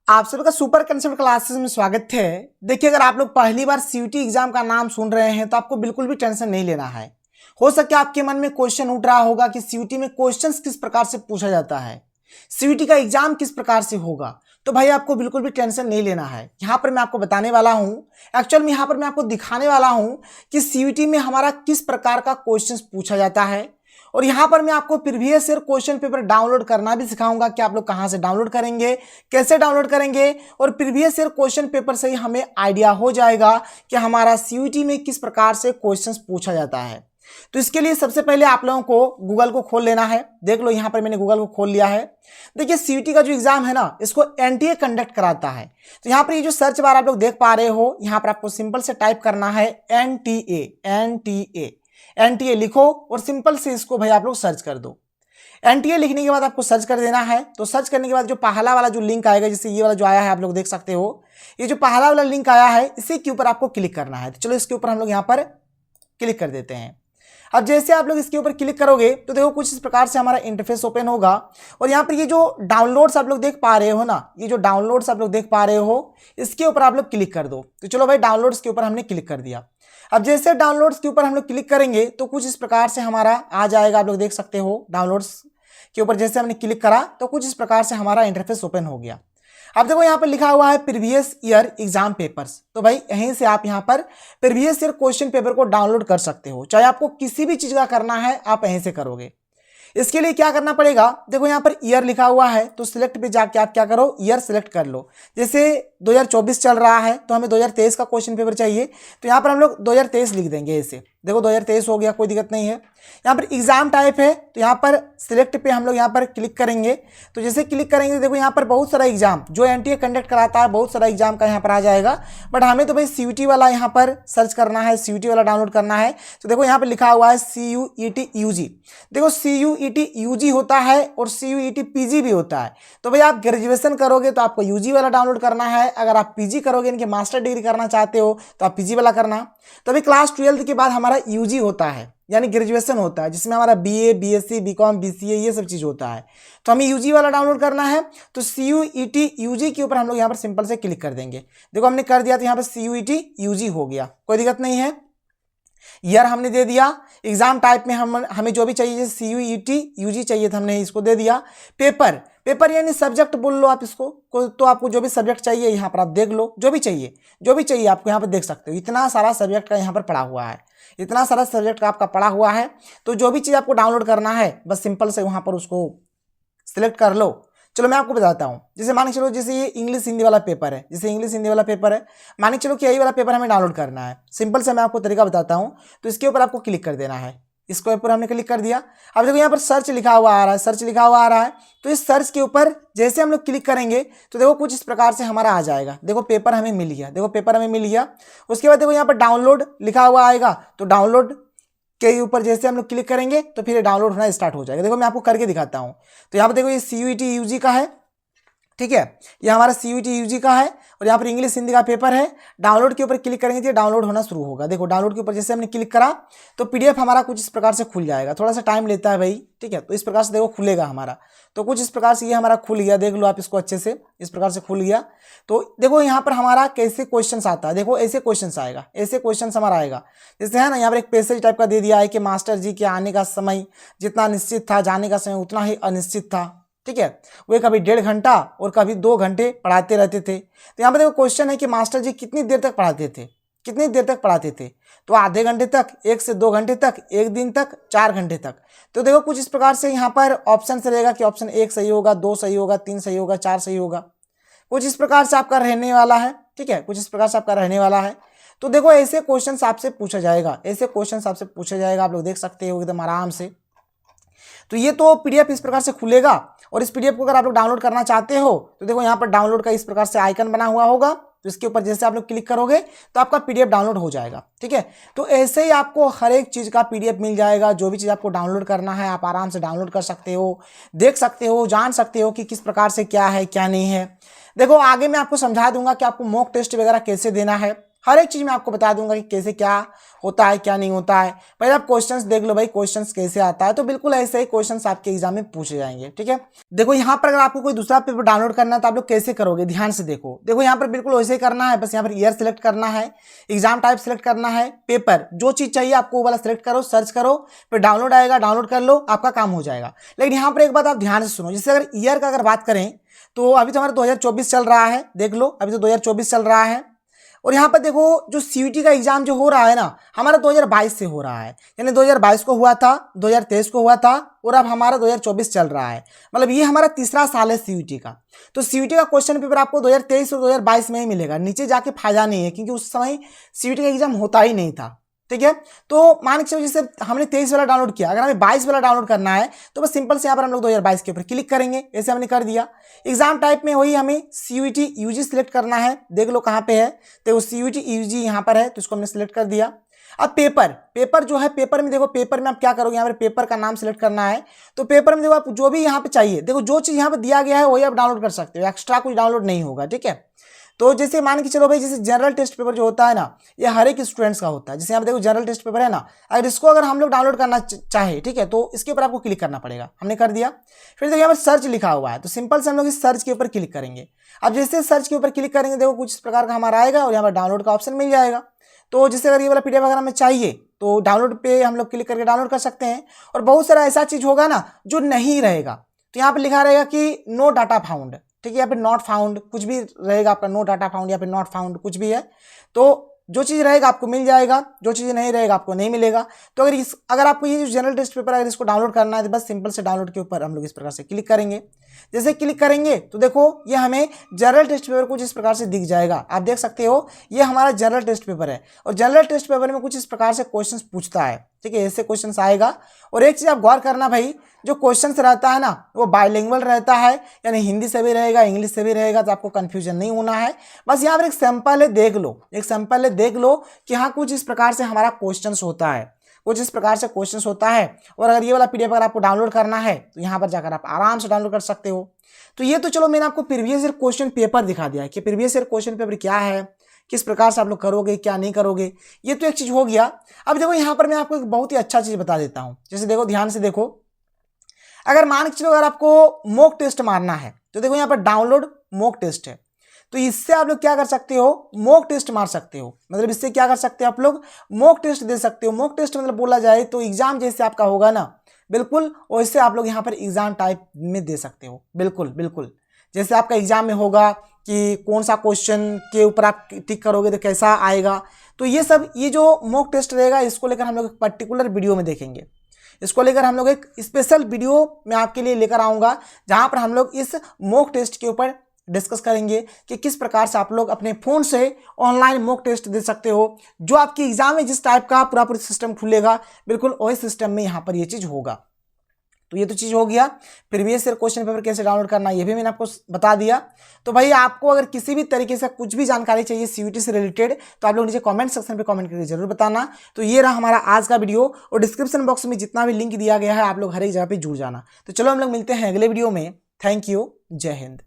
आप सबका super concept classes में स्वागत है। देखिए, अगर आप लोग पहली बार सीयूटी एग्जाम का नाम सुन रहे हैं तो आपको बिल्कुल भी टेंशन नहीं लेना है। हो सके आपके मन में क्वेश्चन उठ रहा होगा कि सीयूटी में क्वेश्चंस किस प्रकार से पूछा जाता है, सीयूटी का एग्जाम किस प्रकार से होगा। तो भाई आपको बिल्कुल भी टेंशन नहीं लेना है। यहाँ पर मैं आपको बताने वाला हूँ, एक्चुअल में यहाँ पर मैं आपको दिखाने वाला हूँ कि सीयूटी में हमारा किस प्रकार का क्वेश्चन पूछा जाता है। और यहाँ पर मैं आपको previous year question paper download करना भी सिखाऊंगा कि आप लोग कहाँ से डाउनलोड करेंगे, कैसे डाउनलोड करेंगे। और प्रीवियस ईयर क्वेश्चन पेपर से ही हमें आइडिया हो जाएगा कि हमारा सीयूटी में किस प्रकार से क्वेश्चंस पूछा जाता है। तो इसके लिए सबसे पहले आप लोगों को गूगल को खोल लेना है। देख लो, यहाँ पर मैंने गूगल को खोल लिया है। देखिए, सीयूटी का जो एग्जाम है ना, इसको एनटीए कंडक्ट कराता है। तो यहाँ पर ये जो सर्च बार आप लोग देख पा रहे हो, यहाँ पर आपको सिंपल से टाइप करना है एनटीए। एनटीए लिखो और सिंपल से इसको भाई आप लोग सर्च कर दो। एनटीए लिखने के बाद आपको सर्च कर देना है। तो सर्च करने के बाद जो पहला वाला जो लिंक आएगा, जैसे ये वाला जो आया है आप लोग देख सकते हो, ये जो पहला वाला लिंक आया है इसी के ऊपर आपको क्लिक करना है। तो चलो इसके ऊपर हम लोग यहाँ पर क्लिक कर देते हैं। अब जैसे आप लोग इसके ऊपर क्लिक करोगे तो देखो कुछ इस प्रकार से हमारा इंटरफेस ओपन होगा। और यहाँ पर ये जो डाउनलोड्स आप लोग देख पा रहे हो ना, ये जो डाउनलोड्स आप लोग देख पा रहे हो, इसके ऊपर आप लोग क्लिक कर दो। तो चलो भाई, डाउनलोड्स के ऊपर हमने क्लिक कर दिया। अब जैसे डाउनलोड्स के ऊपर हम लोग क्लिक करेंगे तो कुछ इस प्रकार से हमारा आ जाएगा। आप लोग देख सकते हो डाउनलोड्स के ऊपर जैसे हमने क्लिक करा तो कुछ इस प्रकार से हमारा इंटरफेस ओपन हो गया। अब देखो यहाँ पर लिखा हुआ है प्रीवियस ईयर एग्जाम पेपर्स। तो भाई यहीं से आप यहाँ पर प्रीवियस ईयर क्वेश्चन पेपर को डाउनलोड कर सकते हो। चाहे आपको किसी भी चीज का करना है, आप यहीं से करोगे। इसके लिए क्या करना पड़ेगा, देखो यहाँ पर ईयर लिखा हुआ है तो सिलेक्ट पे जाके आप क्या करो, ईयर सिलेक्ट कर लो। जैसे 2024 चल रहा है तो हमें 2023 का क्वेश्चन पेपर चाहिए, तो यहाँ पर हम लोग 2023 लिख देंगे। ऐसे देखो 2023 हो गया, कोई दिक्कत नहीं है। यहाँ पर एग्जाम टाइप है तो यहाँ पर सिलेक्ट पे हम लोग यहाँ पर क्लिक करेंगे। तो जैसे क्लिक करेंगे देखो यहाँ पर बहुत सारा एग्जाम जो एनटीए कंडक्ट कराता है, बहुत सारा एग्जाम का यहाँ पर आ जाएगा। बट हमें तो भाई सीयूटी वाला यहाँ पर सर्च करना है, सीयूटी वाला डाउनलोड करना है। तो देखो यहाँ पर लिखा हुआ है CUET UG। देखो CUET UG होता है और CUET PG भी होता है। तो भाई आप ग्रेजुएशन करोगे तो आपको UG वाला डाउनलोड करना है। अगर आप PG करोगे, इनके मास्टर डिग्री करना चाहते हो तो आप PG वाला करना। तो अभी क्लास 12 के बाद हमारा UG होता है, यानी ग्रेजुएशन होता है, जिसमें हमारा BA BSc BCom BCA ये सब चीज़ होता है। तो हमें UG वाला डाउनलोड करना है। तो CUET UG के ऊपर हम लोग यहाँ पर सिंपल से क्लिक कर देंगे। देखो हमने कर दिया तो यहाँ पर CUET UG हो गया, कोई दिक्कत नहीं है। ईयर हमने दे दिया। एग्जाम टाइप में हमें जो भी चाहिए, जैसे CUET UG चाहिए था, हमने इसको दे दिया। पेपर यानी सब्जेक्ट बोल लो आप इसको। तो आपको जो भी सब्जेक्ट चाहिए यहाँ पर आप देख लो, जो भी चाहिए आपको यहाँ पर देख सकते हो। इतना सारा सब्जेक्ट का यहाँ पर पड़ा हुआ है, इतना सारा सब्जेक्ट का आपका पड़ा हुआ है। तो जो भी चीज़ आपको डाउनलोड करना है बस सिंपल से वहाँ पर उसको सिलेक्ट कर लो। चलो मैं आपको बताता हूँ। जैसे मान के चलो, जैसे ये इंग्लिश हिंदी वाला पेपर है, मान के चलो कि यही वाला पेपर हमें डाउनलोड करना है। सिंपल से मैं आपको तरीका बताता हूँ। तो इसके ऊपर आपको क्लिक कर देना है। इसके ऊपर हमने क्लिक कर दिया। अब देखो यहाँ पर सर्च लिखा हुआ आ रहा है, तो इस सर्च के ऊपर जैसे हम लोग क्लिक करेंगे तो देखो कुछ इस प्रकार से हमारा आ जाएगा। देखो पेपर हमें मिल गया। उसके बाद देखो यहाँ पर डाउनलोड लिखा हुआ आएगा। तो डाउनलोड के ऊपर जैसे हम लोग क्लिक करेंगे तो फिर डाउनलोड होना स्टार्ट हो जाएगा। देखो मैं आपको करके दिखाता हूँ। तो यहाँ पर देखो ये CUET UG का है, ठीक है, ये हमारा CUET UG का है। और यहाँ पर इंग्लिश हिंदी का पेपर है। डाउनलोड के ऊपर क्लिक करेंगे तो डाउनलोड होना शुरू होगा। देखो डाउनलोड के ऊपर जैसे हमने क्लिक करा तो PDF हमारा कुछ इस प्रकार से खुल जाएगा। थोड़ा सा टाइम लेता है भाई, ठीक है। तो इस प्रकार से देखो खुलेगा हमारा। तो कुछ इस प्रकार से ये हमारा खुल गया, देख लो आप इसको अच्छे से, इस प्रकार से खुल गया। तो देखो यहाँ पर हमारा कैसे क्वेश्चन आता है। देखो ऐसे क्वेश्चन आएगा, ऐसे क्वेश्चन हमारा आएगा। जैसे है ना, यहाँ पर एक पैसेज टाइप का दे दिया है कि मास्टर जी के आने का समय जितना निश्चित था, जाने का समय उतना ही अनिश्चित था, ठीक है। वे कभी 1.5 घंटा और कभी 2 घंटे पढ़ाते रहते थे। तो यहाँ पर देखो क्वेश्चन है कि मास्टर जी कितनी देर तक पढ़ाते थे। तो आधे घंटे तक, 1 से 2 घंटे तक, 1 दिन तक, 4 घंटे तक। तो देखो कुछ इस प्रकार से यहाँ पर ऑप्शन से रहेगा कि ऑप्शन 1 सही होगा, 2 सही होगा, 3 सही होगा, 4 सही होगा। कुछ इस प्रकार से आपका रहने वाला है, ठीक है, कुछ इस प्रकार से आपका रहने वाला है। तो देखो ऐसे क्वेश्चन आपसे पूछा जाएगा, आप लोग देख सकते हो एकदम आराम से। तो ये तो PDF इस प्रकार से खुलेगा। और इस PDF को अगर आप लोग डाउनलोड करना चाहते हो तो देखो यहाँ पर डाउनलोड का इस प्रकार से आइकन बना हुआ होगा। तो इसके ऊपर जैसे आप लोग क्लिक करोगे तो आपका PDF डाउनलोड हो जाएगा, ठीक है। तो ऐसे ही आपको हर एक चीज़ का PDF मिल जाएगा। जो भी चीज़ आपको डाउनलोड करना है आप आराम से डाउनलोड कर सकते हो, देख सकते हो, जान सकते हो कि किस प्रकार से क्या है क्या नहीं है। देखो आगे मैं आपको समझा दूंगा कि आपको मॉक टेस्ट वगैरह कैसे देना है। हर एक चीज़ मैं आपको बता दूंगा कि कैसे क्या होता है क्या नहीं होता है। पहले आप क्वेश्चंस देख लो भाई, क्वेश्चंस कैसे आता है, तो बिल्कुल ऐसे ही क्वेश्चंस आपके एग्जाम में पूछे जाएंगे। ठीक है, देखो यहाँ पर अगर आपको कोई दूसरा पेपर डाउनलोड करना है तो आप लोग कैसे करोगे, ध्यान से देखो। देखो यहाँ पर बिल्कुल वैसे ही करना है, बस यहाँ पर ईयर सेलेक्ट करना है, एग्जाम टाइप सेलेक्ट करना है, पेपर जो चीज़ चाहिए आपको वो वाला सेलेक्ट करो, सर्च करो, फिर डाउनलोड आएगा, डाउनलोड कर लो, आपका काम हो जाएगा। लेकिन यहाँ पर एक बात आप ध्यान से सुनो, जैसे अगर ईयर का अगर बात करें तो अभी तो हमारा 2024 चल रहा है, देख लो अभी तो 2024 चल रहा है। और यहाँ पर देखो जो सीयूटी का एग्जाम जो हो रहा है ना, हमारा 2022 से हो रहा है, यानी 2022 को हुआ था, 2023 को हुआ था, और अब हमारा 2024 चल रहा है। मतलब ये हमारा तीसरा साल है सीयूटी का। तो सीयूटी का क्वेश्चन पेपर आपको 2023 और 2022 में ही मिलेगा, नीचे जाके फायदा नहीं है, क्योंकि उस समय सीयूटी का एग्जाम होता ही नहीं था। ठीक है, तो मान के चलो जैसे हमने 23 वाला डाउनलोड किया, अगर हमें 22 वाला डाउनलोड करना है तो बस सिंपल से यहाँ पर हम लोग 2022 के ऊपर क्लिक करेंगे, ऐसे हमने कर दिया। एग्जाम टाइप में वही हमें सीयूटी यूजी सिलेक्ट करना है, देख लो कहाँ पे है, तो सीयूटी यूजी यहाँ पर है, तो इसको हमने सिलेक्ट कर दिया। अब पेपर जो है, पेपर में देखो, पेपर में आप क्या करोगे, यहाँ पर पेपर का नाम सेलेक्ट करना है। तो पेपर में देखो आप जो भी यहाँ पे चाहिए, देखो जो चीज़ यहाँ पे दिया गया है वही आप डाउनलोड कर सकते हो, एक्स्ट्रा कुछ डाउनलोड नहीं होगा। ठीक है, तो जैसे मान के चलो भाई, जैसे जनरल टेस्ट पेपर जो होता है ना, ये हर एक स्टूडेंट्स का होता है। जैसे यहाँ पे देखो जनरल टेस्ट पेपर है ना, अगर इसको अगर हम लोग डाउनलोड करना चाहे, ठीक है, तो इसके ऊपर आपको क्लिक करना पड़ेगा, हमने कर दिया। फिर देखो यहाँ पर सर्च लिखा हुआ है, तो सिंपल से हम लोग इस सर्च के ऊपर क्लिक करेंगे। अब जैसे सर्च के ऊपर क्लिक करेंगे, देखो कुछ इस प्रकार का हमारा आएगा और यहाँ पर डाउनलोड का ऑप्शन मिल जाएगा। तो जैसे अगर ये वाला पीडीएफ अगर हमें चाहिए तो डाउनलोड पे हम लोग क्लिक करके डाउनलोड कर सकते हैं। और बहुत सारा ऐसा चीज़ होगा ना जो नहीं रहेगा, तो यहाँ पर लिखा रहेगा कि नो डाटा फाउंड, ठीक है, यहाँ पे नॉट फाउंड कुछ भी रहेगा आपका, नो डाटा फाउंड या फिर नॉट फाउंड कुछ भी है। तो जो चीज़ रहेगा आपको मिल जाएगा, जो चीज़ नहीं रहेगा आपको नहीं मिलेगा। तो अगर आपको ये जो जनरल टेस्ट पेपर अगर इसको डाउनलोड करना है तो बस सिंपल से डाउनलोड के ऊपर हम लोग इस प्रकार से क्लिक करेंगे। जैसे क्लिक करेंगे तो देखो ये हमें जनरल टेस्ट पेपर कुछ इस प्रकार से दिख जाएगा, आप देख सकते हो ये हमारा जनरल टेस्ट पेपर है। और जनरल टेस्ट पेपर में कुछ इस प्रकार से क्वेश्चंस पूछता है, ठीक है, ऐसे क्वेश्चंस आएगा। और एक चीज़ आप गौर करना भाई, जो क्वेश्चंस रहता है ना वो बाइलिंगुअल रहता है, यानी हिंदी से भी रहेगा इंग्लिश से भी रहेगा, तो आपको कंफ्यूजन नहीं होना है। बस यहाँ पर एक सैंपल है, देख लो, एक सैंपल है, देख लो कि हाँ कुछ इस प्रकार से हमारा क्वेश्चंस होता है, कुछ इस प्रकार से क्वेश्चंस होता है। और अगर ये वाला पीडीएफ अगर आपको डाउनलोड करना है तो यहाँ पर जाकर आप आराम से डाउनलोड कर सकते हो। तो ये तो चलो मैंने आपको प्रीवियस ईयर क्वेश्चन पेपर दिखा दिया है कि प्रीवियस ईयर क्वेश्चन पेपर क्या है, किस प्रकार से आप लोग करोगे क्या नहीं करोगे, ये तो एक चीज़ हो गया। अब देखो यहाँ पर मैं आपको एक बहुत ही अच्छा चीज़ बता देता हूँ। जैसे देखो ध्यान से देखो, अगर मान के चलो अगर आपको मॉक टेस्ट मारना है तो देखो यहाँ पर डाउनलोड मॉक टेस्ट है, तो इससे आप लोग क्या कर सकते हो, मॉक टेस्ट मार सकते हो। मतलब इससे क्या कर सकते हो आप लोग, मॉक टेस्ट दे सकते हो। मॉक टेस्ट मतलब बोला जाए तो एग्जाम जैसे आपका होगा ना, बिल्कुल वैसे आप लोग यहाँ पर एग्जाम टाइप में दे सकते हो, बिल्कुल बिल्कुल जैसे आपका एग्जाम में होगा कि कौन सा क्वेश्चन के ऊपर आप टिक करोगे तो कैसा आएगा। तो ये सब, ये जो मॉक टेस्ट रहेगा इसको लेकर हम लोग एक पर्टिकुलर वीडियो में देखेंगे। इसको लेकर हम लोग एक स्पेशल वीडियो मैं आपके लिए लेकर आऊँगा, जहाँ पर हम लोग इस मॉक टेस्ट के ऊपर डिस्कस करेंगे कि किस प्रकार से आप लोग अपने फ़ोन से ऑनलाइन मॉक टेस्ट दे सकते हो। जो आपकी एग्जाम में जिस टाइप का पूरा सिस्टम खुलेगा, बिल्कुल वही सिस्टम में यहाँ पर ये चीज़ होगा। तो ये तो चीज़ हो गया। प्रीवियस ईयर क्वेश्चन पेपर कैसे डाउनलोड करना ये भी मैंने आपको बता दिया। तो भाई आपको अगर किसी भी तरीके से कुछ भी जानकारी चाहिए सीयूटी से रिलेटेड तो आप लोग नीचे कमेंट सेक्शन पे कमेंट करके जरूर बताना। तो ये रहा हमारा आज का वीडियो, और डिस्क्रिप्शन बॉक्स में जितना भी लिंक दिया गया है आप लोग हर एक जगह पे जुड़ जाना। तो चलो हम लोग मिलते हैं अगले वीडियो में। थैंक यू, जय हिंद।